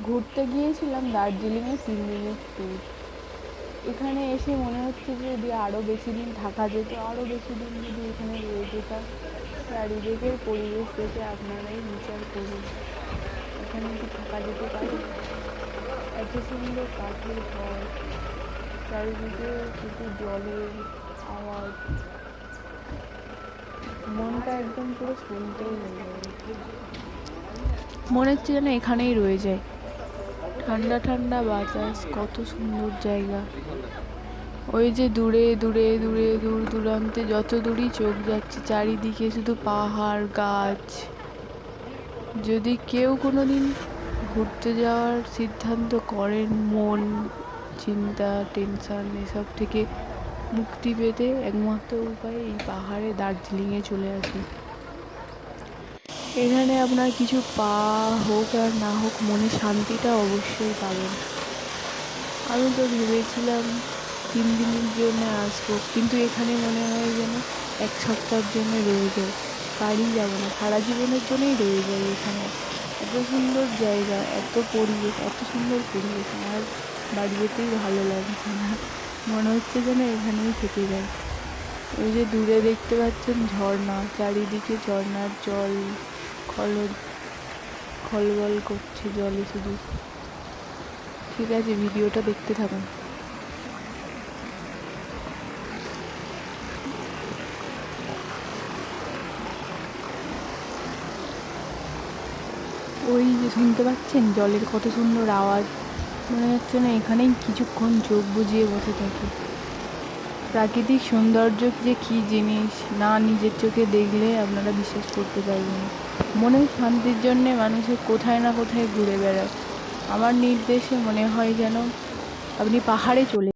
ঘুরতে গিয়েছিলাম দার্জিলিংয়ে 3 দিনের ট্যুর। এখানে এসে মনে হচ্ছে যে যদি আরও বেশি দিন থাকা যেত, আরও বেশি দিন যদি এখানে রয়ে যেতাম। চারিদিকের পরিবেশ দেখে আপনারাই বিচার করুন, এখানে কি থাকা যেতে পারে? এত সুন্দর কাঠের ঘর, চারিদিকে শুধু জলের আওয়াজ, মনটা একদম পুরো শান্ত হয়ে যাবে। মনে হচ্ছে যেন এখানেই রয়ে যায়। ঠান্ডা ঠান্ডা বাতাস, কত সুন্দর জায়গা। ওই যে দূরে দূরে দূরে দূর দূরান্তে যত দূরই চোখ যাচ্ছে, চারিদিকে শুধু পাহাড়, গাছ। যদি কেউ কোনোদিন ঘুরতে যাওয়ার সিদ্ধান্ত করেন, মন, চিন্তা, টেনশন এসব থেকে মুক্তি পেতে একমাত্র উপায় এই পাহাড়ে দার্জিলিংয়ে চলে আসুন। এখানে আপনার কিছু পাওয়া হোক আর না হোক, মনে শান্তিটা অবশ্যই পাবেন। আমি তো ভেবেছিলাম 3 দিনের জন্য আসবো, কিন্তু এখানে মনে হয় যেন 1 সপ্তাহের জন্য রয়ে যায়। বাড়ি যাব না, সারা জীবনের জন্যই রয়ে যাই এখানে। এত সুন্দর জায়গা, এত পরিবেশ, এত সুন্দর পরিবেশ, আমার বাড়ি যেতেই ভালো লাগছে না। মনে হচ্ছে যেন এখানেই থেকে যায়। ওই যে দূরে দেখতে পাচ্ছেন ঝর্ণা, চারিদিকে ঝর্ণার জল খলবল করছে জলে শুধু। ঠিক আছে, ভিডিওটা দেখতে থাকুন। ওই যে শুনতে পাচ্ছেন জলের কত সুন্দর আওয়াজ, মনে হচ্ছে না এখানেই কিছুক্ষণ চোখ বুজিয়ে বসে থাকি। প্রাকৃতিক সৌন্দর্য যে কী জিনিস, না নিজের চোখে দেখলে আপনারা বিশ্বাস করতে পারবেন না। মনের শান্তির জন্যে মানুষে কোথায় না কোথায় ঘুরে বেড়ায়। আমার নির্দেশে মনে হয় যেন আপনি পাহাড়ে চলে